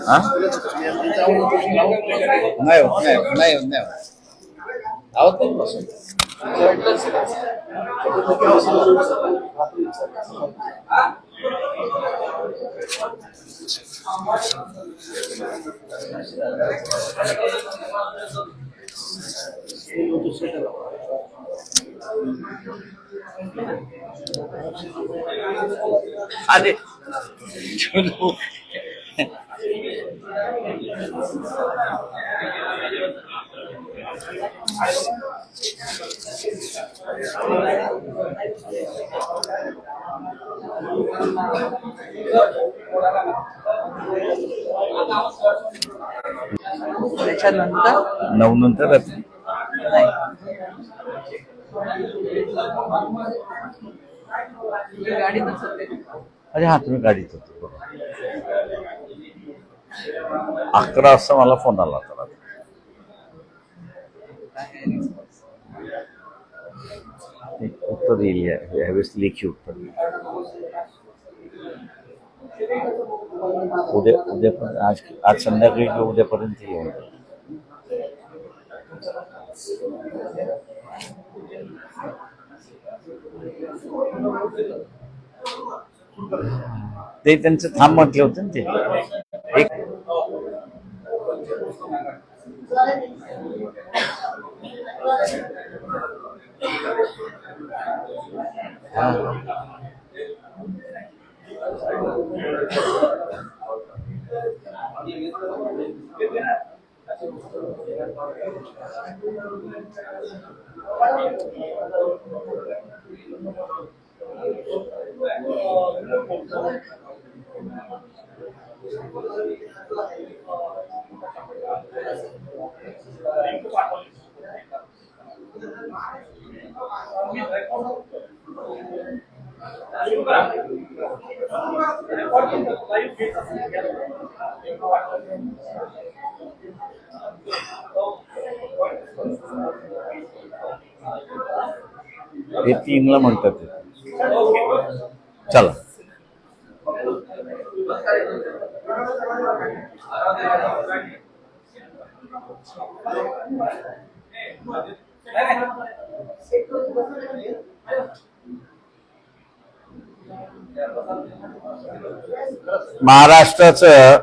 हाँ? नहीं आओ तो अरे चलो त्याच्यानंतर 9 नंतर रात्री गाडीतच होते. अरे हा तुम्ही गाडीत होते 11 वाजता मला फोन आला होता. उत्तर येईल यावेळेस लेखी उत्तर येईल. उद्या पण आज संध्याकाळी किंवा उद्यापर्यंत येईल. ते त्यांचं थांब म्हटले होते ना ते एक हे 3ला म्हणतात ते. चला महाराष्ट्राचं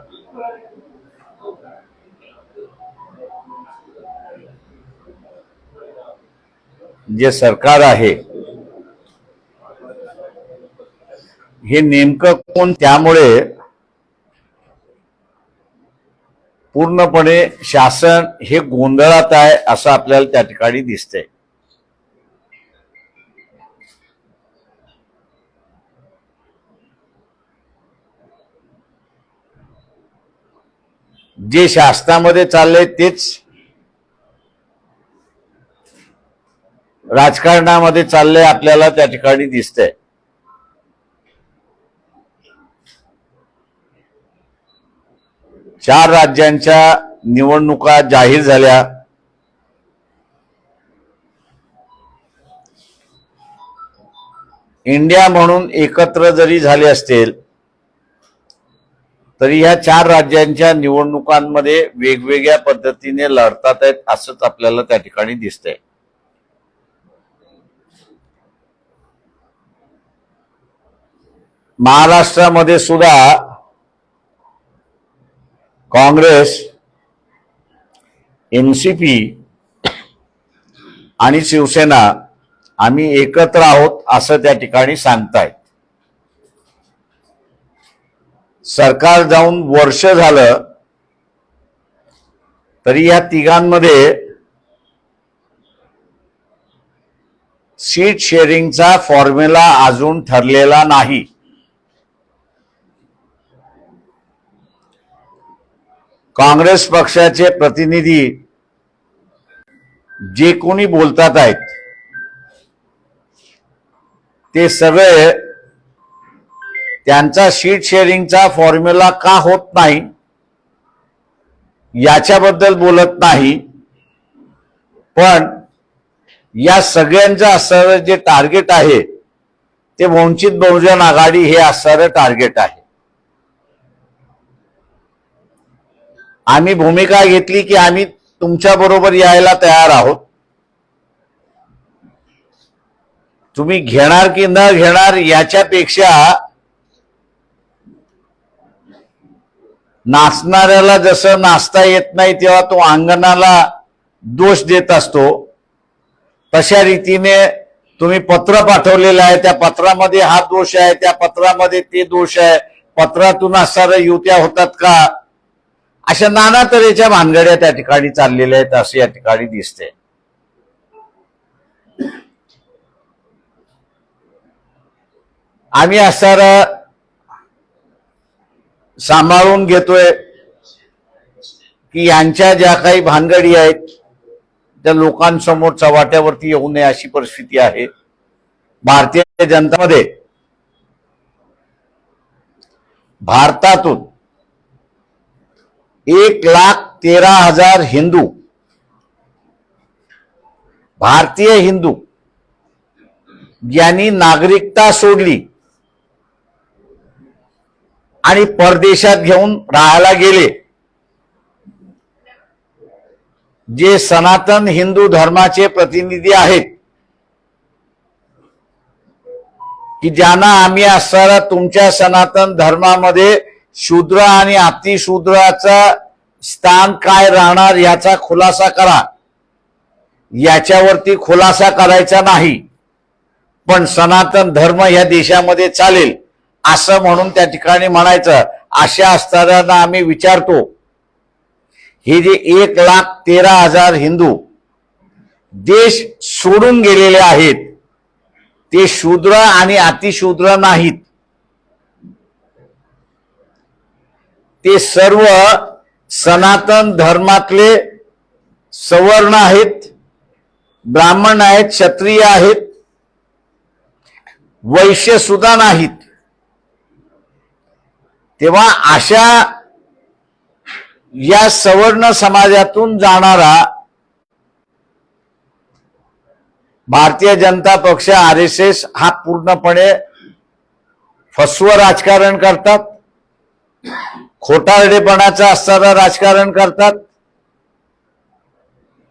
जे सरकार आहे हे नेमकं कोण, त्यामुळे पूर्णपणे शासन हे गोंधळात आहे असं आपल्याला त्या ठिकाणी दिसतंय. जे शासनामध्ये चाललंय तेच राजकारणामध्ये चाललंय आपल्याला त्या ठिकाणी दिसतंय. चार राज्यांच्या निवडणुका जाहीर झाल्या. इंडिया म्हणून एकत्र जरी झाले असतील तरी ह्या 4 राज्यांच्या निवडणुकांमध्ये वेगवेगळ्या पद्धतीने लढतात आहेत असंच आपल्याला त्या ठिकाणी दिसतंय. महाराष्ट्रामध्ये सुद्धा काँग्रेस, एनसीपी आणि शिवसेना आम्ही एकत्र आहोत असं त्या ठिकाणी सांगतायत. सरकार जाऊन वर्ष झालं तरी या तिघांमध्ये सीट शेअरिंगचा फॉर्म्युला अजून ठरलेला नाही. काँग्रेस पक्षाचे प्रतिनिधी जे कोणी बोलतात आहेत ते सगळे त्यांचा सीट शेअरिंगचा फॉर्म्युला का होत नाही याच्याबद्दल बोलत नाही, पण या सगळ्यांचं असं जे टार्गेट आहे ते वंचित बहुजन आघाडी हे असणारं टार्गेट आहे. आम्ही भूमिका घेतली की आम्ही तुमच्या बरोबर यायला तयार आहोत. तुम्ही घेणार की न घेणार याच्यापेक्षा नाचणाऱ्याला जसं नाचता येत नाही तेव्हा तो अंगणाला दोष देत असतो, तशा रीतीने तुम्ही पत्र पाठवलेलं आहे, त्या पत्रामध्ये हा दोष आहे, त्या पत्रामध्ये ते दोष आहे, पत्रातून असणाऱ्या युत्या होतात का, अशा नाना तऱ्हेच्या भानगड्या त्या ठिकाणी चाललेल्या आहेत असं या ठिकाणी दिसते. आम्ही असणारं सांभाळून घेतोय की यांच्या ज्या काही भानगडी आहेत त्या लोकांसमोर चव्हाट्यावरती येऊ नये अशी परिस्थिती आहे. भारतीय जनतामध्ये भारतातून 1,13,000 हिंदू, भारतीय हिंदू यांनी नागरिकता सोडली आणि परदेशात घेऊन राहायला गेले. जे सनातन हिंदू धर्माचे प्रतिनिधी आहेत की ज्यांना आम्ही असणारा तुमच्या सनातन धर्मामध्ये शूद्र आणि अतिशूद्राचा स्थान काय राहणार याचा खुलासा करा. याच्यावरती खुलासा करायचा नाही, पण सनातन धर्म या देशामध्ये चालेल असं म्हणून त्या ठिकाणी म्हणायचं. अशा असणाऱ्यांना आम्ही विचारतो, हे जे 1,13,000 हिंदू देश सोडून गेलेले आहेत ते शूद्र आणि अतिशूद्र नाहीत. ते सर्व सनातन धर्मातले सवर्ण आहेत, ब्राह्मण आहेत, क्षत्रिय आहेत, वैश्य सुद्धा नाहीत. तेव्हा अशा या सवर्ण समाजातून जाणारा भारतीय जनता पक्ष RSS हा पूर्णपणे फसवं राजकारण करतात, खोटारडेपणाचं असणारं राजकारण करतात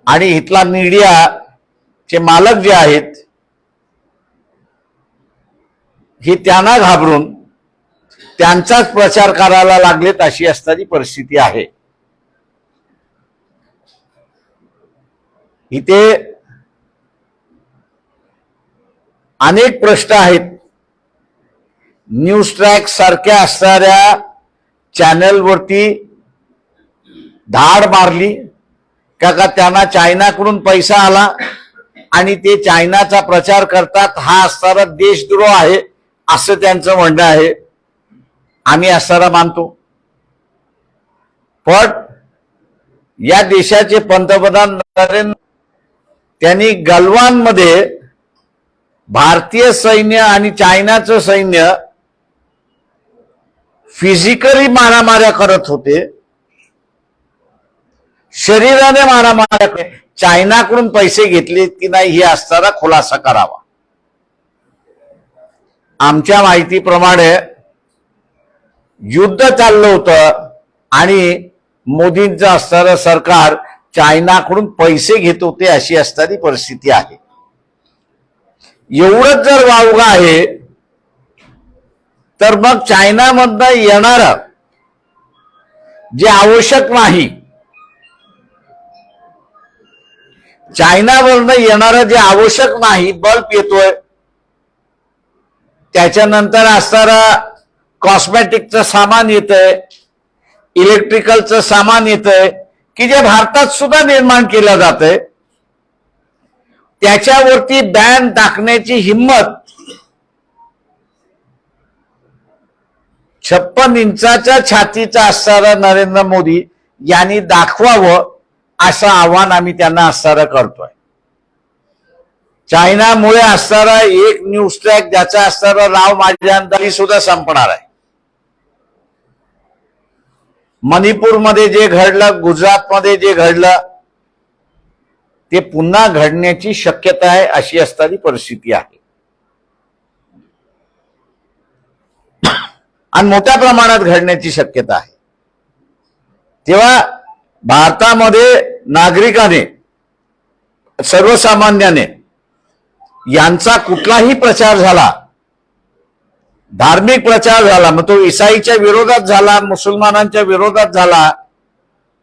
आणि इथला मीडियाचे मालक जे आहेत हे त्यांना घाबरून त्यांचाच प्रचार करायला लागलेत अशी असणारी परिस्थिती आहे. इथे अनेक प्रश्न आहेत. न्यूज ट्रॅक सारख्या असणाऱ्या चॅनलवरती धाड मारली का त्यांना चायनाकडून पैसा आला आणि ते चायनाचा प्रचार करतात, हा असणारा देशद्रोह आहे असं त्यांचं म्हणणं आहे. आम्ही असणारा मानतो, पण या देशाचे पंतप्रधान नरेंद्र त्यांनी गलवानमध्ये भारतीय सैन्य आणि चायनाचं सैन्य फिजिकली मारामाऱ्या करत होते, शरीराने मारामाऱ्या करत. चायनाकडून पैसे घेतले की नाही हे असणारा खुलासा करावा. आमच्या माहितीप्रमाणे युद्ध चाललं होतं आणि मोदींचं असणारं सरकार चायनाकडून पैसे घेत होते अशी असणारी परिस्थिती आहे. एवढंच जर वावगं आहे तर मग चायनामधनं येणारं जे आवश्यक नाही, चायनावरनं येणारं जे आवश्यक नाही बल्ब येतोय, त्याच्यानंतर असणारं कॉस्मेटिकचं सामान येतंय, इलेक्ट्रिकलचं सामान येतंय की जे भारतात सुद्धा निर्माण केलं जातंय, त्याच्यावरती बॅन टाकण्याची हिम्मत 56 इंचाच्या छातीचा असणारा नरेंद्र मोदी यांनी दाखवावं असं आव्हान आम्ही त्यांना असणारं करतोय. चायनामुळे असणारा एक न्यूज ट्रॅक ज्याचा असणारा नाव माझ्या अंदाजी सुद्धा संपणार आहे. मणिपूरमध्ये जे घडलं, गुजरातमध्ये जे घडलं ते पुन्हा घडण्याची शक्यता आहे अशी असणारी परिस्थिती आहे. आणि मोठ्या प्रमाणात घडण्याची शक्यता आहे. तेव्हा भारतामध्ये नागरिकाने, सर्वसामान्याने यांचा कुठलाही प्रचार झाला, धार्मिक प्रचार झाला, मग तो ईसाईच्या विरोधात झाला, मुसलमानांच्या विरोधात झाला,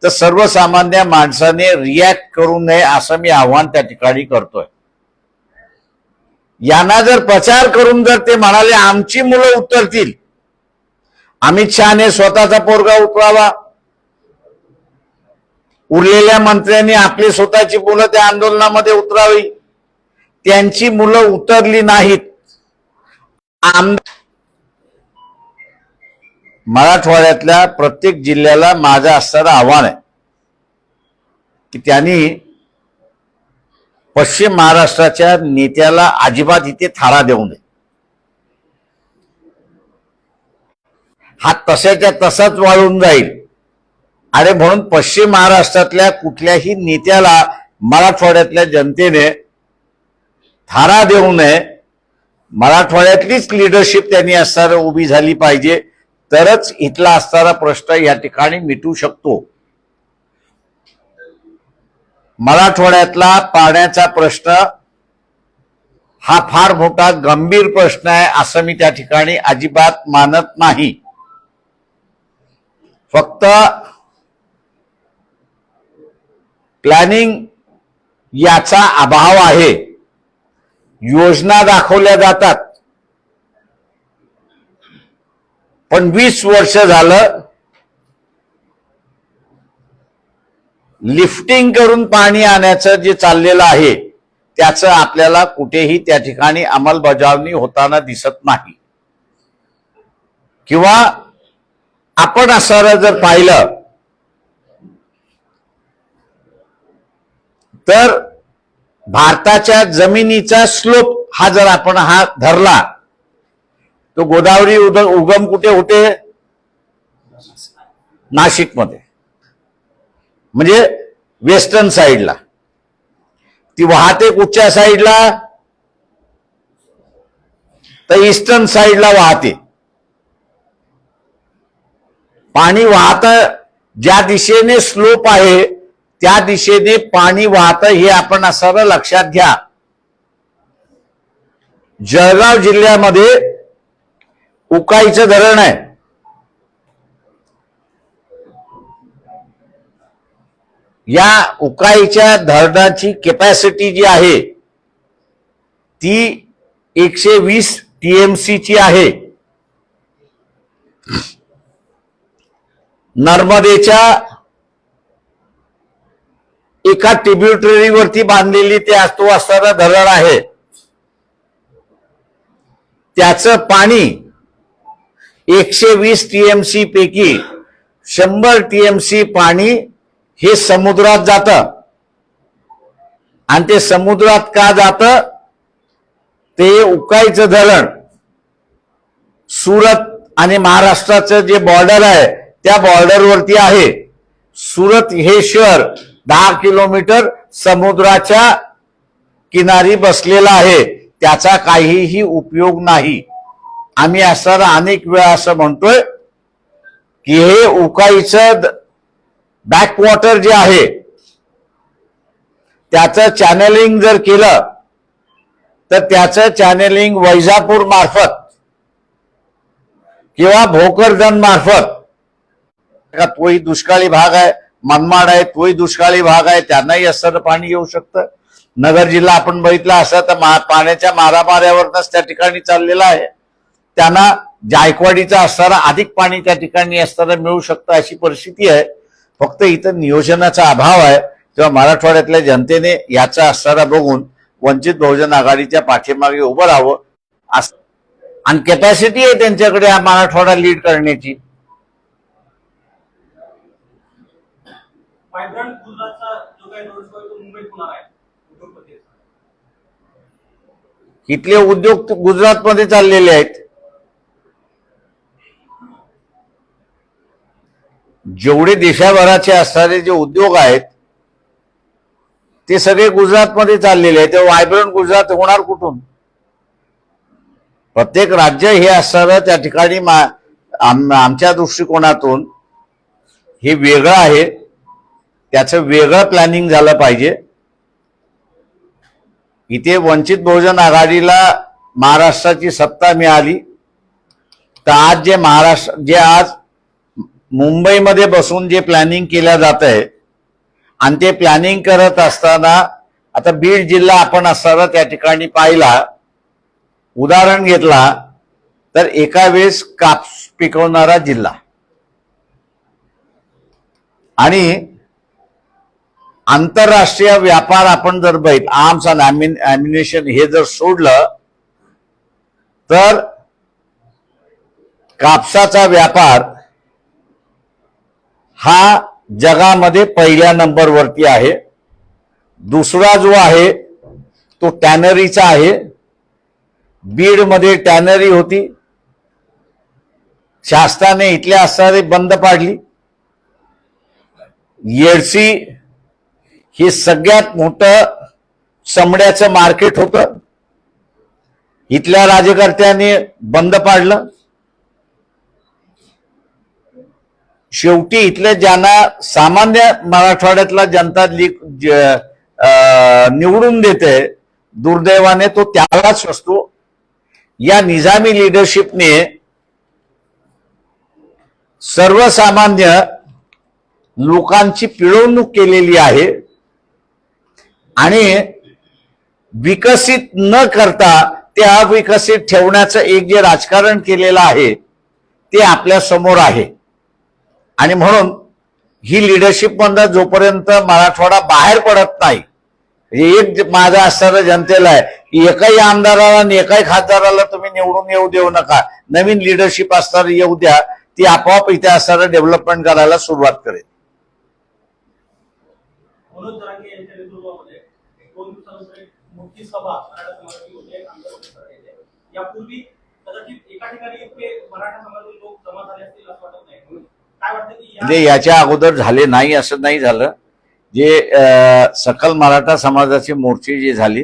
तर सर्वसामान्य माणसाने रिॲक्ट करू नये असं मी आव्हान त्या ठिकाणी करतोय. यांना जर प्रचार करून जर ते म्हणाले आमची मुलं उतरतील, अमित शहाने स्वतःचा पोरगा उतरावा, उरलेल्या मंत्र्यांनी आपली स्वतःची मुलं त्या आंदोलनामध्ये उतरावी, त्यांची मुलं उतरली नाहीत. मराठवाड्यातल्या प्रत्येक जिल्ह्याला माझं असणारं आव्हान आहे की त्यांनी पश्चिम महाराष्ट्राच्या नेत्याला अजिबात इथे थारा देऊ नये. हा तशाच्या तसाच वाळून जाईल. अरे म्हणून पश्चिम महाराष्ट्रातल्या कुठल्याही नेत्याला मराठवाड्यातल्या जनतेने थारा देऊ नये. मराठवाड्यातलीच लिडरशिप त्यांनी असणारं उभी झाली पाहिजे, तरच इथला असणारा प्रश्न या ठिकाणी मिटू शकतो. मराठवाड्यातला पाण्याचा प्रश्न हा फार मोठा गंभीर प्रश्न आहे असं मी त्या ठिकाणी अजिबात मानत नाही. फक्त प्लॅनिंग याचा अभाव आहे. योजना दाखवल्या जातात, पण 20 वर्ष झालं लिफ्टिंग करून पाणी आणायचं जे चाललेलं आहे त्याचं आपल्याला कुठेही त्या ठिकाणी अंमलबजावणी होताना दिसत नाही. किंवा आपण असं जर पाहिलं तर भारताच्या जमिनीचा स्लोप हा जर आपण हा धरला, तो गोदावरी उगम कुठे होते? नाशिकमध्ये, म्हणजे वेस्टर्न साईडला. ती वाहते कुठच्या साईडला? तर ईस्टर्न साईडला वाहते. पाणी वाहत ज्या दिशेने स्लोप आहे त्या दिशेने पाणी वाहत हे आपण असं लक्षात घ्या. जळगाव जिल्ह्यामध्ये उकाईचं धरण आहे. या उकाईच्या धरणाची कॅपॅसिटी जी आहे ती 120 TMC ची आहे. नर्मदेच्या एका ट्रिब्युटरीवरती बांधलेली ते असणारं धरण आहे. त्याचं पाणी 120 TMC पैकी 100 TMC पाणी हे समुद्रात जातं. आणि ते समुद्रात का जातं? ते उकाईचं धरण सुरत आणि महाराष्ट्राचं जे बॉर्डर आहे त्या बॉर्डरवरती आहे. सुरत हे शहर 10 किलोमीटर समुद्राच्या किनारी बसलेलं आहे. त्याचा काहीही उपयोग नाही. आम्ही असं अनेक वेळा असं म्हणतोय की हे उकाईचं बॅकवॉटर जे आहे त्याचं चॅनेलिंग जर केलं तर त्याचं चॅनेलिंग वैजापूर मार्फत किंवा भोकरदन मार्फत, तोही दुष्काळी भाग आहे, मनमाड आहे तोही दुष्काळी भाग आहे, त्यांनाही असणारं पाणी येऊ शकतं. नगर जिल्हा आपण बघितला असता तर पाण्याच्या मारामाऱ्यावरच त्या ठिकाणी चाललेला आहे. त्यांना जायकवाडीचं असणारं अधिक पाणी त्या ठिकाणी असणारं मिळू शकतं अशी परिस्थिती आहे. फक्त इथं नियोजनाचा अभाव आहे. तेव्हा मराठवाड्यातल्या जनतेने याचा असणारा बघून वंचित बहुजन आघाडीच्या पाठीमागे उभं राहावं. आणि कॅपॅसिटी आहे त्यांच्याकडे हा मराठवाडा लीड करण्याची. इथले उद्योग गुजरातमध्ये चाललेले आहेत. जेवढे देशाभराचे असणारे जे उद्योग आहेत ते सगळे गुजरातमध्ये चाललेले आहेत. ते व्हायब्रंट गुजरात होणार कुठून? प्रत्येक राज्य हे असणारं त्या ठिकाणी आमच्या दृष्टिकोनातून हे वेगळं आहे, त्याचं वेगळं प्लॅनिंग झालं पाहिजे. इथे वंचित बहुजन आघाडीला महाराष्ट्राची सत्ता मिळाली, तर आज जे आज मुंबईमध्ये बसून जे प्लॅनिंग केलं जात आहे आणि ते प्लॅनिंग करत असताना आता बीड जिल्हा आपण असताना त्या ठिकाणी पाहिला, उदाहरण घेतला तर एका वेळेस कापूस पिकवणारा जिल्हा आणि आंतरराष्ट्रीय व्यापार आपण जर बघितलं, आर्म्स अँड ॲम्युनिशन हे जर सोडलं तर कापसाचा व्यापार हा जगामध्ये पहिल्या नंबरवरती आहे. दुसरा जो आहे तो टॅनरीचा आहे. बीडमध्ये टॅनरी होती, शासनाने इथल्या असणारी बंद पाडली. येडशी हे सगळ्यात मोठं चमड्याचं मार्केट होतं, इथल्या राज्यकर्त्यांनी बंद पाडलं. शेवटी इथल्या ज्यांना सामान्य मराठवाड्यातला जनता निवडून देते, दुर्दैवाने तो त्यालाच असतो. या निजामी लिडरशिपने सर्वसामान्य लोकांची पिळवणूक केलेली आहे आणि विकसित न करता ते अविकसित ठेवण्याचं एक जे राजकारण केलेलं आहे ते आपल्या समोर आहे. आणि म्हणून ही लिडरशिप मधनं जोपर्यंत मराठवाडा बाहेर पडत नाही, एक माझा असणारा जनतेला आहे की एकाही आमदाराला आणि एकाही खासदाराला तुम्ही निवडून येऊ देऊ नका, नवीन लिडरशिप असणारी येऊ द्या, ती आपोआप इथे असणारं डेव्हलपमेंट करायला सुरुवात करेल. मनोज जरांगे यांच्या नेतृत्वामध्ये 2 दिवसानंतर एक मोठी सभा मराठा समाजाची होती आहे. यापूर्वी कदाचित एका ठिकाणी इतके मराठा समाजातील लोक जमा झाले असतील असं वाटत नाही. काय वाटतं की म्हणजे याच्या अगोदर झाले नाही असं नाही झालं. जे सकल मराठा समाजाचे मोर्चे जे झाले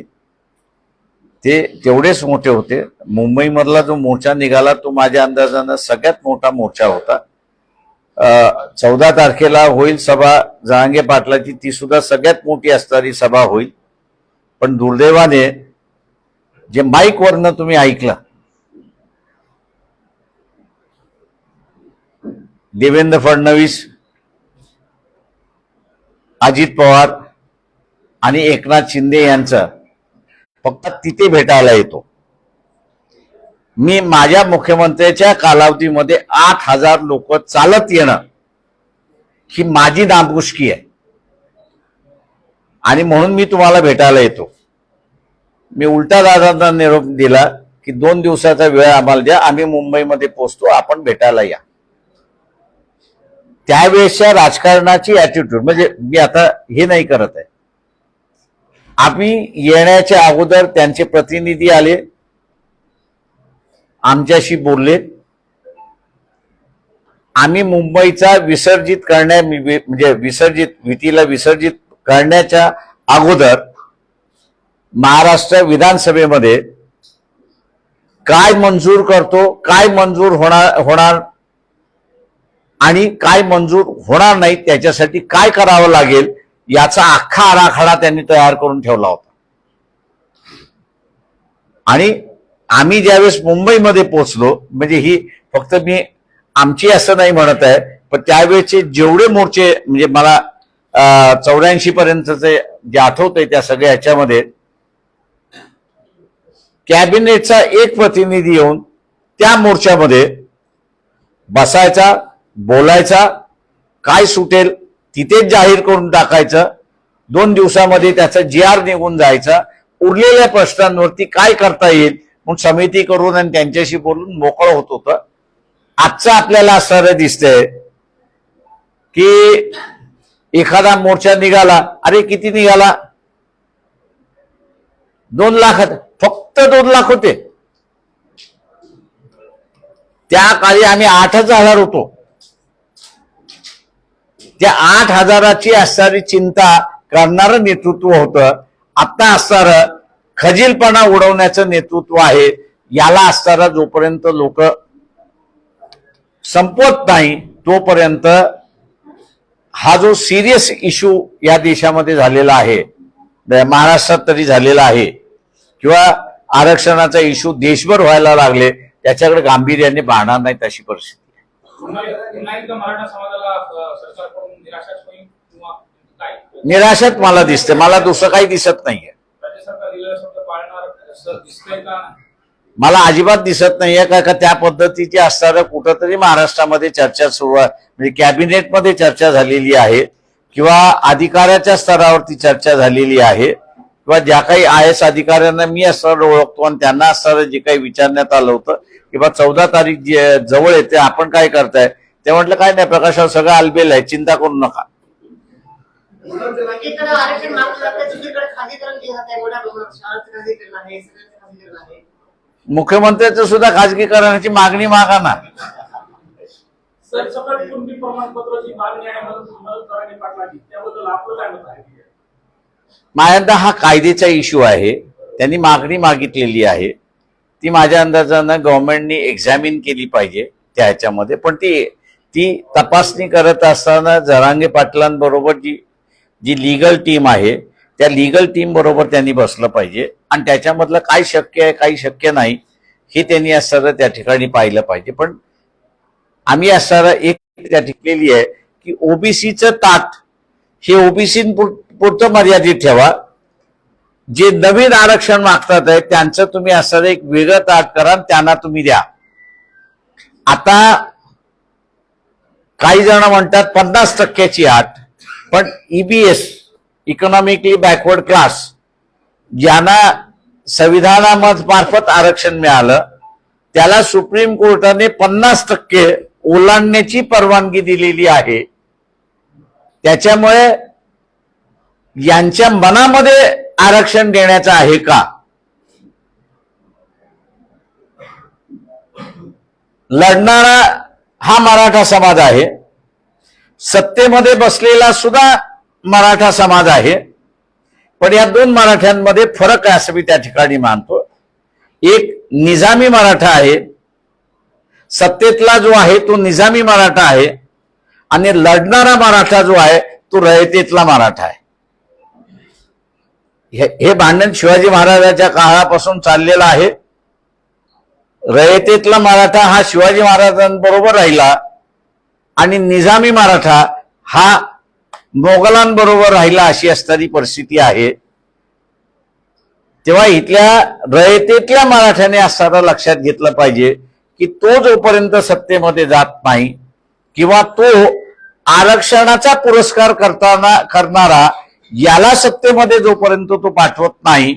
ते तेवढेच मोठे होते. मुंबईमधला जो मोर्चा निघाला तो माझ्या अंदाजानं सगळ्यात मोठा मोर्चा होता. 14 तारखेला होईल सभा जरांगे पाटलाची, ती सुद्धा सगळ्यात मोठी असणारी सभा होईल. पण दुर्दैवाने जे माईक वरनं तुम्ही ऐकलं, देवेंद्र फडणवीस, अजित पवार आणि एकनाथ शिंदे यांचं फक्त तिथे भेटायला येतो. मी माझ्या मुख्यमंत्र्याच्या कालावधीमध्ये 8,000 लोक चालत येणं ही माझी नामुष्की आहे आणि म्हणून मी तुम्हाला भेटायला येतो. मी उलटा दादांना निरोप दिला की 2 दिवसाचा वेळ आम्हाला द्या, आम्ही मुंबईमध्ये पोहोचतो, आपण भेटायला या. त्यावेळेसच्या राजकारणाची ऍटिट्यूड, म्हणजे मी आता हे नाही करत आहे. आम्ही येण्याच्या अगोदर त्यांचे प्रतिनिधी आले, आमच्याशी बोलले. आम्ही मुंबईचा विसर्जित म्हणजे युतीला विसर्जित करण्याच्या अगोदर महाराष्ट्र विधानसभेमध्ये काय मंजूर करतो, काय मंजूर होणार आणि काय मंजूर होणार नाही, त्याच्यासाठी काय करावं लागेल याचा अख्खा आराखडा त्यांनी तयार करून ठेवला होता. आणि आम्ही ज्यावेळेस मुंबईमध्ये पोहोचलो, म्हणजे ही फक्त मी आमची असं नाही म्हणत आहे, पण त्यावेळेचे जेवढे मोर्चे, म्हणजे मला 84 पर्यंतचे जे आठवतंय त्या सगळ्या ह्याच्यामध्ये कॅबिनेटचा एक प्रतिनिधी येऊन त्या मोर्चामध्ये बसायचा, बोलायचा, काय सुटेल तिथेच जाहीर करून टाकायचं. 2 दिवसामध्ये त्याचा GR निघून जायचा. उरलेल्या प्रश्नांवरती काय करता येईल म्हणून समिती करून आणि त्यांच्याशी बोलून मोकळं होत होतं. आजचं आपल्याला असं दिसतंय की एखादा मोर्चा निघाला, अरे किती निघाला, 2 लाख, फक्त 2 लाख होते. त्या काळी आम्ही 8,000 होतो. त्या 8,000ची असणारी चिंता करणारं नेतृत्व होतं. आता असणारं खजीलपणा उडवण्याचं नेतृत्व आहे. याला असणारा जोपर्यंत लोक संपवत नाही तोपर्यंत हा जो सिरियस इश्यू या देशामध्ये झालेला आहे, महाराष्ट्रात तरी झालेला आहे, किंवा आरक्षणाचा इश्यू देशभर व्हायला लागले, त्याच्याकडे गांभीर्याने पाहणार नाहीत अशी परिस्थिती आहे. मराठा समाजाला सरकारकडून निराशाच होईल किंवा काय? निराशात मला दिसते, मला दुसरं काही दिसत नाहीये. राज्य सरकार दिलेला शब्द पाळणार असं दिसतंय का? मला अजिबात दिसत नाहीये का त्या पद्धतीची असणारं कुठंतरी महाराष्ट्रामध्ये चर्चा सुरू आहे, म्हणजे कॅबिनेटमध्ये चर्चा झालेली आहे किंवा अधिकाऱ्याच्या स्तरावरती चर्चा झालेली आहे, किंवा ज्या काही IAS अधिकाऱ्यांना मी असणारं ओळखतो आणि त्यांना असणारं जे काही विचारण्यात आलं होतं किंवा 14 तारीख जवळ येते, आपण काय करताय, ते म्हटलं काय नाही, प्रकाशावर सगळं आलबेल आहे, चिंता करू नका. आरक्षण मागलं जातं, दुसरीकडे खाजगीकरण केलं जात आहे, मोठ्या प्रमाणात शाळांचं खाजगीकरण आहे, सगळ्यांचं खाजगीकरण आहे. मुख्यमंत्र्यांचं सुद्धा खाजगीकरणाची मागणी मागा ना. सरसकट कुणबी प्रमाणपत्राची मागणी आहे म्हणून तराटे पाटलांची, त्याबद्दल आपलं काय मत आहे? माझ्या हा कायद्याचा इश्यू आहे, त्यांनी मागणी मागितलेली आहे, ती माझ्या अंदाजानं गव्हर्नमेंटनी एक्झामिन केली पाहिजे त्या ह्याच्यामध्ये, पण ती तपासणी करत असताना जरांगे पाटलांबरोबर जी लीगल टीम आहे त्या लीगल टीम बरोबर त्यांनी बसलं पाहिजे आणि त्याच्यामधलं काय शक्य आहे काही शक्य नाही हे त्यांनी असणारं त्या ठिकाणी पाहिलं पाहिजे. पण आम्ही असणारं एक त्या ठिकलेली आहे की ओबीसीचं ताट हे ओबीसी पुरतं मर्यादित ठेवा, जे नवीन आरक्षण मागतात आहे त्यांचं तुम्ही असणारं एक वेगळं ताट करा आणि त्यांना तुम्ही द्या. आता काही जण म्हणतात 50% अट, पण EBS इकॉनॉमिकली बॅकवर्ड क्लास ज्यांना संविधानामार्फत आरक्षण मिळालं त्याला सुप्रीम कोर्टाने 50% ओलांडण्याची परवानगी दिलेली आहे. त्याच्यामुळे यांच्या मनामध्ये आरक्षण देण्याचं आहे का? लढणारा हा मराठा समाज आहे, सत्तेमध्ये बसलेला सुद्धा मराठा समाज आहे, पण या दोन मराठ्यांमध्ये फरक आहे असं मी त्या ठिकाणी मानतो. एक निजामी मराठा आहे, सत्तेतला जो आहे तो निजामी मराठा आहे, आणि लढणारा मराठा जो आहे तो रयतेतला मराठा आहे. हे भांडण शिवाजी महाराजांच्या काळापासून चाललेलं आहे. रयतेतला मराठा हा शिवाजी महाराजांबरोबर राहिला आणि निजामी मराठा हा मोगलांबरोबर राहिला अशी असणारी परिस्थिती आहे. तेव्हा इथल्या रयतेतल्या मराठ्याने असणारा लक्षात घेतलं पाहिजे की तो जोपर्यंत सत्तेमध्ये जात नाही किंवा तो आरक्षणाचा पुरस्कार करणारा याला सत्तेमध्ये जोपर्यंत तो पाठवत नाही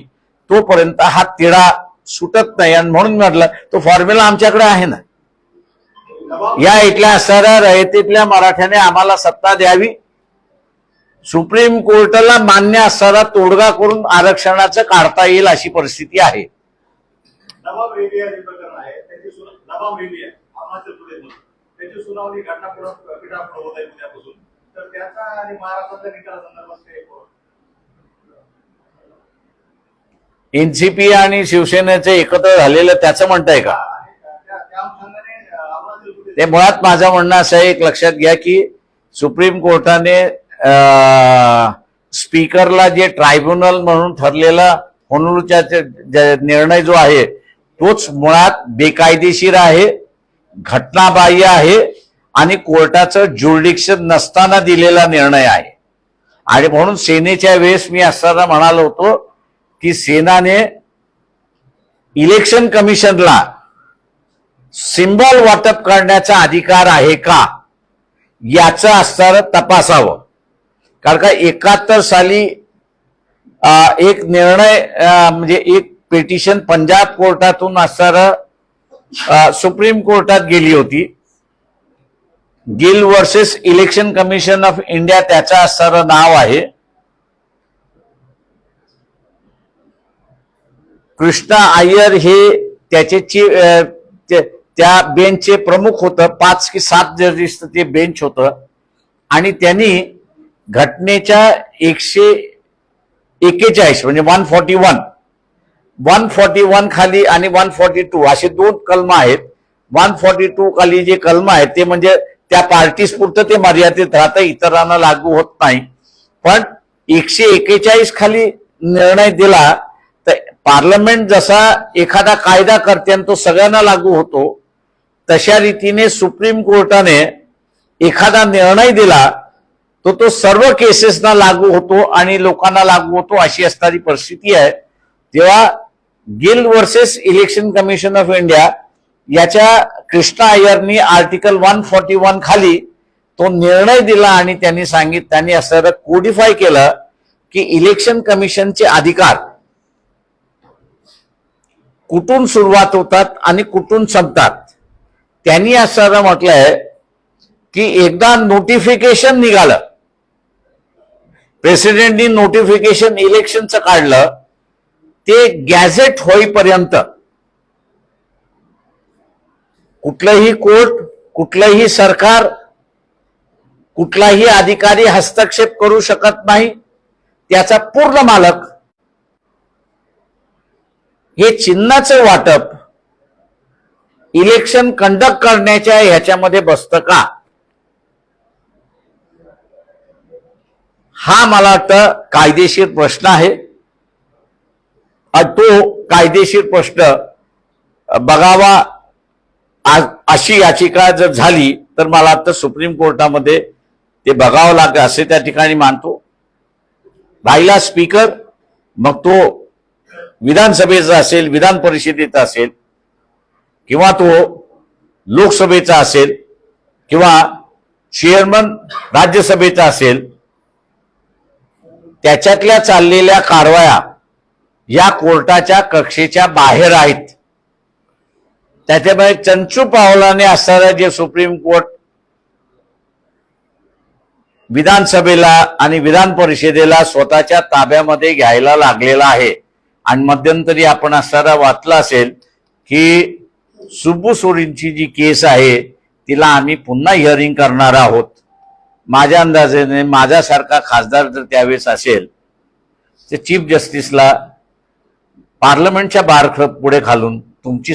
तोपर्यंत हा तिढा सुटत नाही. आणि म्हणून म्हटलं तो फॉर्म्युला आमच्याकडे आहे ना. या इथल्या असणाऱ्या रयतेतल्या मराठ्याने आम्हाला सत्ता द्यावी, सुप्रीम कोर्टाला मान्य असणारा तोडगा करून आरक्षणाचं काढता येईल अशी परिस्थिती आहे. नवाब रेबिया जे प्रकरण आहे नवाब रेबिया अरुणाचल प्रदेशमध्ये त्याची सुनावणी घटनापीठापुढे होत आहे उद्यापासून, तर त्याचा आणि महाराष्ट्राच्या निकालासंदर्भात एनसीपी आणि शिवसेनेचे एकत्र झालेलं त्याचं म्हणताय का? ते मुळात माझं म्हणणं असं आहे, एक लक्षात घ्या की सुप्रीम कोर्टाने स्पीकरला जे ट्रायब्युनल म्हणून ठरलेला होनरूचा निर्णय जो आहे तोच मुळात बेकायदेशीर आहे, घटनाबाह्य आहे आणि कोर्टाचं ज्युरिडिक्शन नसताना दिलेला निर्णय आहे. आणि म्हणून सेनेच्या वेळेस मी असताना म्हणालो होतो की सेनाने इलेक्शन कमिशनला सिम्बॉल वाटप करण्याचा अधिकार आहे का याचं असणारं तपासावं. कारण का 71 साली एक निर्णय म्हणजे एक पिटिशन पंजाब कोर्टातून असणारं सुप्रीम कोर्टात गेली होती. Gill versus election commission of India त्याचं असणारं नाव आहे. कृष्णा अय्यर हे त्याचे त्या बेंचचे प्रमुख होतं. 5 की 7 जजेसचं ते बेंच होतं आणि त्यांनी घटनेच्या 141 म्हणजे 141 खाली आणि 142 असे 2 कलम आहेत. 142 खाली जे कलम आहे ते म्हणजे त्या पार्टीस पुरतं ते मर्यादित राहतं, इतरांना लागू होत नाही. पण 141 खाली निर्णय दिला तर पार्लमेंट जसा एखादा कायदा करते आणि तो सगळ्यांना लागू होतो, तशा रीतीने सुप्रीम कोर्टाने एखादा निर्णय दिला तो सर्व केसेसना लागू होतो आणि लोकांना लागू होतो, अशी असणारी परिस्थिती आहे. तेव्हा gill versus election commission of India याच्या कृष्णा अय्यरनी आर्टिकल 141 खाली तो निर्णय दिला आणि त्यांनी असं कोडिफाय केलं की इलेक्शन कमिशनचे अधिकार कुठून सुरुवात होतात आणि कुठून संपतात. त्यांनी असं म्हटलंय की एकदा नोटिफिकेशन निघालं, प्रेसिडेंटनी नोटिफिकेशन इलेक्शनचं काढलं, ते गॅझेट होईपर्यंत कुठलंही कोर्ट, कुठलंही सरकार, कुठलाही अधिकारी हस्तक्षेप करू शकत नाही. त्याचा पूर्ण मालक हे चिन्हाचं वाटप इलेक्शन कंडक्ट करण्याच्या ह्याच्यामध्ये बसतं का, हा मला वाटतं कायदेशीर प्रश्न आहे. तो कायदेशीर प्रश्न बघावा. अशी याचिका जर झाली तर मला वाटतं सुप्रीम कोर्टामध्ये ते बघावं लागेल असे त्या ठिकाणी मानतो. राहिला स्पीकर, मग तो विधानसभेचा असेल, विधान परिषदेचा असेल, किंवा तो लोकसभेचा असेल, किंवा चेअरमन राज्यसभेचा असेल, त्याच्यातल्या चाललेल्या कारवाया या कोर्टाच्या कक्षेच्या बाहेर आहेत. त्याच्यामुळे चंचू पावलाने असणारं जे सुप्रीम कोर्ट विधानसभेला आणि विधान परिषदेला स्वतःच्या ताब्यामध्ये घ्यायला लागलेला आहे. आणि मध्यंतरी आपण असणारा वाचला असेल की सुब्बू सोरेनची जी केस आहे तिला आम्ही पुन्हा हिअरिंग करणार आहोत. माझ्या अंदाजाने माझ्यासारखा खासदार जर त्यावेळेस असेल तर चीफ जस्टिसला पार्लमेंटच्या बार पुढे घालून तुमची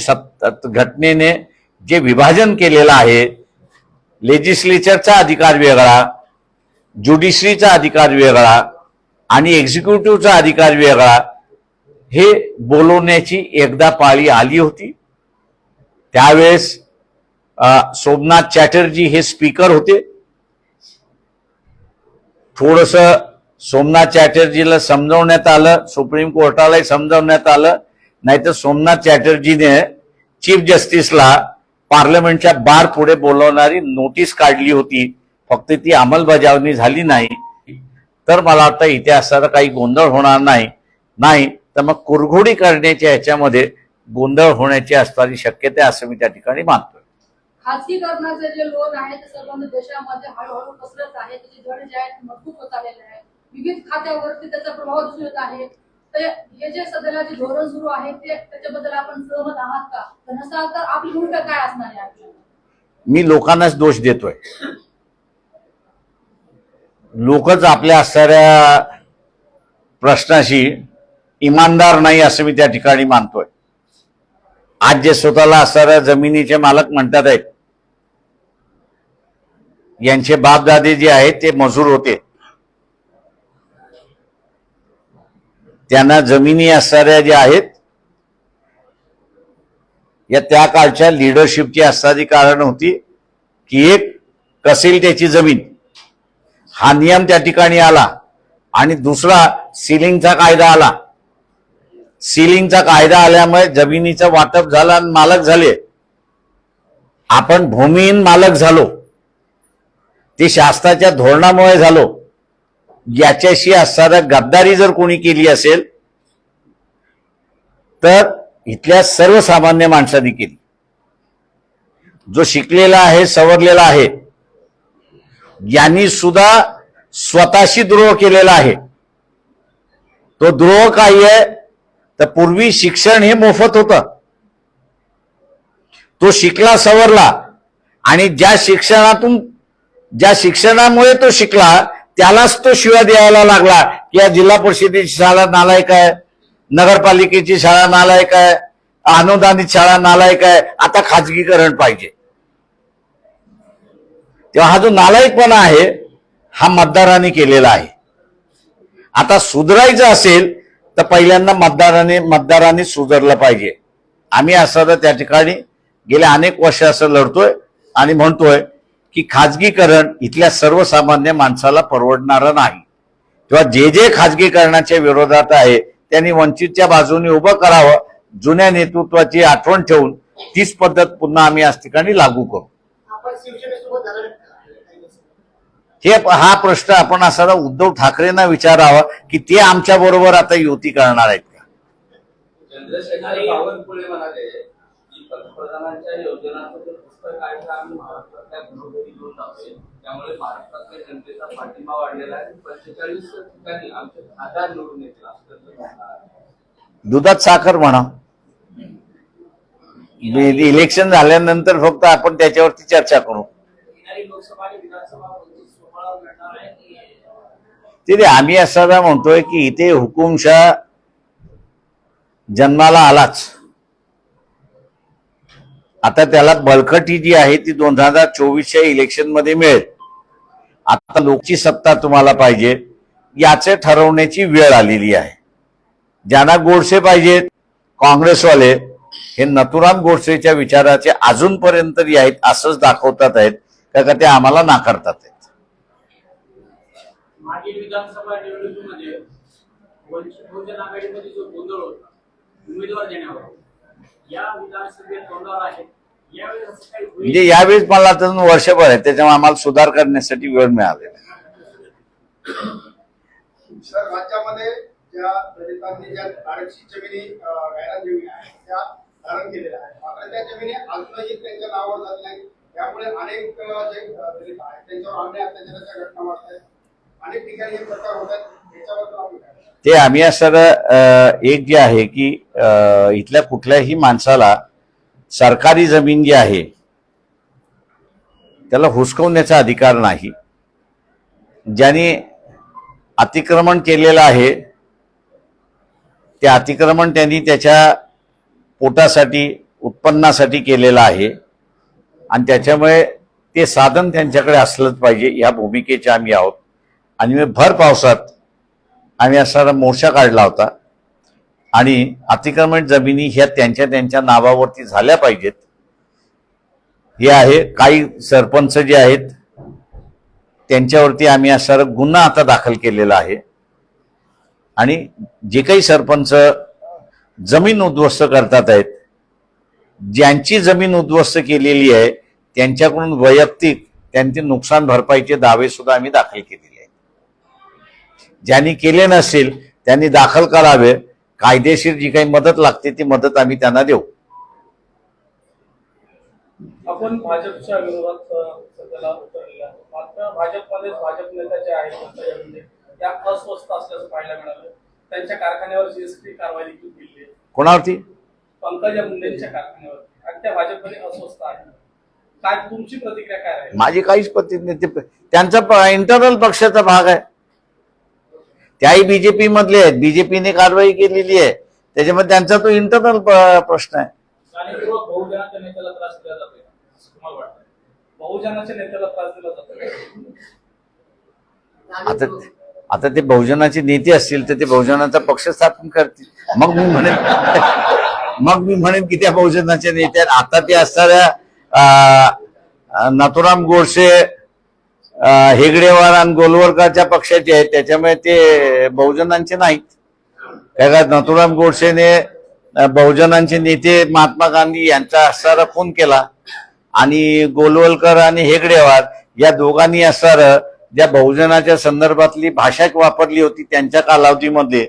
घटनेने जे विभाजन केलेलं आहे, लेजिस्लेचरचा अधिकार वेगळा, ज्युडिशरीचा अधिकार वेगळा आणि एक्झिक्युटिव्हचा अधिकार वेगळा, हे बोलवण्याची एकदा पाळी आली होती. त्यावेळेस सोमनाथ चॅटर्जी हे स्पीकर होते. थोडस सोमनाथ चॅटर्जीला समजवण्यात आलं, सुप्रीम कोर्टालाही समजवण्यात आलं, नाहीतर सोमनाथ चॅटर्जीने चीफ जस्टिसला पार्लमेंटच्या बार पुढे बोलवणारी नोटीस काढली होती. फक्त ती अंमलबजावणी झाली नाही तर मला वाटतं इथे असणारा काही गोंधळ होणार नाही तर मग कुरघोडी करण्याच्या ह्याच्यामध्ये गोंधळ होण्याची असणारी शक्यता आहे असं मी त्या ठिकाणी मानतोय. खासगीकरणाचे जे लोन आहे ते सर्व देशामध्ये हळूहळू पसरत आहे, त्याचे धड जे आहेत मजबूत होत आलेले आहे, विविध खात्यावरती त्याचा प्रभाव दिसून येत आहे. तर हे जे सध्याला जे धोरण सुरू आहे ते त्याच्याबद्दल आपण सहमत आहात का? तर नसाल तर आपली भूमिका काय असणार आहे याच्यामध्ये? मी लोकांनाच दोष देतोय. लोकच आपल्या असणाऱ्या प्रश्नाशी इमानदार नाही असं मी त्या ठिकाणी मानतोय. आज जे स्वतःला असणाऱ्या जमिनीचे मालक म्हणतात आहेत, यांचे बापदादे जे आहेत ते मजूर होते, त्यांना जमिनी असणाऱ्या ज्या आहेत या त्या काळच्या लिडरशिपची असणारी कारण होती की एक कसेल त्याची जमीन हा नियम त्या ठिकाणी आला आणि दुसरा सिलिंगचा कायदा आला. सिलिंगचा कायदा आल्यामुळे जमिनीचं वाटप झालं आणि मालक झाले. आपण भूमिहीन मालक झालो, ते शासनाच्या धोरणामुळे झालो. याच्याशी असणारा गद्दारी जर कोणी केली असेल तर इथल्या सर्वसामान्य माणसांनी केली. जो शिकलेला आहे, सवरलेला आहे, यांनी सुद्धा स्वतःशी द्रोह केलेला आहे. तो द्रोह काय आहे तर पूर्वी शिक्षण हे मोफत होतं. तो शिकला, सवरला आणि ज्या शिक्षणामुळे तो शिकला त्यालाच तो शिव्या द्यायला लागला की या जिल्हा परिषदेची शाळा नालायक आहे, नगरपालिकेची शाळा नालायक आहे, अनुदानित शाळा नालायक आहे, आता खाजगीकरण पाहिजे. तेव्हा हा जो नालायकपणा आहे हा मतदारांनी केलेला आहे. आता सुधारायचं असेल तर पहिल्यांदा मतदारांनी सुधारलं पाहिजे. आम्ही असं त्या ठिकाणी गेल्या अनेक वर्ष असं लढतोय आणि म्हणतोय की खाजगीकरण इथल्या सर्वसामान्य माणसाला परवडणारं नाही. किंवा जे खाजगीकरणाच्या विरोधात आहे त्यांनी वंचितच्या बाजूने उभं करावं. जुन्या नेतृत्वाची आठवण ठेवून तीच पद्धत पुन्हा आम्ही आज ठिकाणी लागू करू. आपण शिवसेनेसोबत झालं हा प्रश्न आपण असा उद्धव ठाकरेंना विचारावा की ते आमच्या बरोबर आता युती करणार आहेत का. चंद्रशेखर बावनकुळे म्हणाले की पंतप्रधानांच्या योजनांचं जर पुस्तक आहे तर आम्ही महाराष्ट्रातल्या घरोघरी घेऊन जातोय, त्यामुळे महाराष्ट्रातल्या जनतेचा पाठिंबा वाढलेला आहे. 45 ठिकाणी आमचे खासदार निवडून येतील असं दुधात साखर म्हणा. इलेक्शन झाल्यानंतर फक्त आपण त्याच्यावरती चर्चा करू. येणारी लोकसभा आणि विधानसभा सोहळा लढणार आहे की ते आम्ही असं म्हणतोय की इथे हुकुमशाह जन्माला आलाच. आता त्याला बळकटी जी आहे ती 2024च्या इलेक्शन मध्ये मिळेल. आता लोकची सत्ता तुम्हाला पाहिजे याचे ठरवण्याची वेळ आलेली आहे. ज्यांना गोडसे पाहिजेत काँग्रेसवाले हे नथुराम गोडसेच्या विचाराचे अजूनपर्यंत तरी आहेत असंच दाखवतात आहेत का ते आम्हाला नाकारतात आहेत. मागील विधानसभा निवडणुकीमध्ये वंचित बहुजन आघाडीमध्ये जो गोंधळ होता उमेदवार देण्यावर, या विधानसभेत गोंधळ आहे. यावेळी असं काही होईल? म्हणजे यावेळेस मला अजून वर्षभर आहे त्याच्यामुळे आम्हाला सुधार करण्यासाठी वेळ मिळालेला आहे. सर, राज्यामध्ये ज्या दलितांनी ज्या आरक्षित जमिनी गायरान जमिनी आहेत त्या धारण केलेल्या आहेत, मात्र त्या जमिनी अजूनही त्यांच्या नावावर झालेल्या आहेत. त्यामुळे अनेक जे दलित आहेत त्यांच्यावर अन्याय अत्याचाराच्या घटना वाढत आहेत. अनेक ठिकाणी हे प्रकार होत आहेत. याच्याबद्दल आपण काय? ते आम्ही असं एक जे आहे की इथल्या कुठल्याही माणसाला सरकारी जमीन जी आहे त्याला हुसकवण्याचा अधिकार नाही. ज्यांनी अतिक्रमण केलेलं आहे ते अतिक्रमण त्यांनी त्याच्या पोटासाठी उत्पन्नासाठी केलेलं आहे आणि त्याच्यामुळे ते साधन त्यांच्याकडे असलंच पाहिजे या भूमिकेचे आम्ही आहोत. आणि भर पावसात आम्ही असा मोर्चा काढला होता आणि अतिक्रमण जमिनी ह्या त्यांच्या नावावरती झाल्या पाहिजेत हे आहे. काही सरपंच जे आहेत त्यांच्यावरती आम्ही असा गुन्हा आता दाखल केलेला आहे आणि जे काही सरपंच जमीन उद्ध्वस्त करतात आहेत, ज्यांची जमीन उद्ध्वस्त केलेली आहे त्यांच्याकडून वैयक्तिक त्यांचे नुकसान भरपाईचे दावे सुद्धा आम्ही दाखल केलेले आहेत. ज्यांनी केले नसेल त्यांनी दाखल करावे. कायदेशीर जी काही मदत लागते ती मदत आम्ही त्यांना देऊ. आपण भाजपच्या विरोधात सध्याला उतरलेला आहोत. मात्र भाजपमध्ये भाजप नेता जे आहेत पंकजा मुंडे त्या अस्वस्थ असल्याचं पाहायला मिळालं. त्यांच्या कारखान्यावर जीएसटी कारवाई देखील केली आहे. कोणावरती? पंकजा मुंडेंच्या कारखान्यावर. आणि त्या भाजपमध्ये अस्वस्थ आहेत. काय तुमची प्रतिक्रिया काय आहे? माझी काहीच प्रतिनिधी त्यांचा इंटरनल पक्षाचा भाग आहे. त्याही बीजेपी मधले आहेत. बीजेपीने कारवाई केलेली आहे त्याच्यामध्ये त्यांचा तो इंटरनल प्रश्न आहे. जाणीवपूर्वक बहुजनाच्या नेत्याला त्रास दिला जातोय तुम्हाला वाटतं? बहुजनाच्या नेत्याला त्रास दिला जातोय. आता ते बहुजनाचे नेते असतील तर ते बहुजनाचा पक्ष स्थापन करतील. मग मी म्हणेन की त्या बहुजनाच्या नेत्या आता ते असणाऱ्या नथुराम गोडसे हेगडेवार आणि गोलवरकरच्या पक्षाचे आहेत त्याच्यामुळे ते बहुजनांचे नाहीत. काय नथुराम गोडसेने बहुजनांचे नेते महात्मा गांधी यांचा असणारा खून केला आणि गोलवलकर आणि हेगडेवार या दोघांनी असणारं ज्या बहुजनाच्या संदर्भातली भाषा वापरली होती त्यांच्या कालावधीमध्ये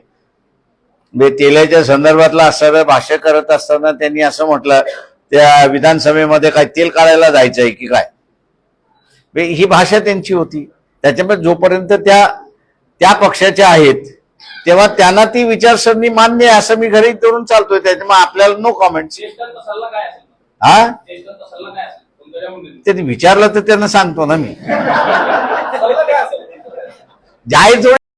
तेलाच्या संदर्भातला असणारं भाष्य करत असताना त्यांनी असं म्हटलं त्या विधानसभेमध्ये काय तेल काढायला जायचंय की काय, ही भाषा त्यांची होती. त्याच्यामुळे जोपर्यंत त्या पक्षाच्या आहेत तेव्हा त्यांना ती विचारसरणी मान्य आहे असं मी घरी धरून चालतोय. त्याच्यामुळे आपल्याला नो कॉमेंट्स. सल्ला काय असेल? हा सल्ला काय असेल पंकजा मुंडे? ते विचारलं तर त्यांना सांगतो ना मी. सल्ला काय असेल? जाहीर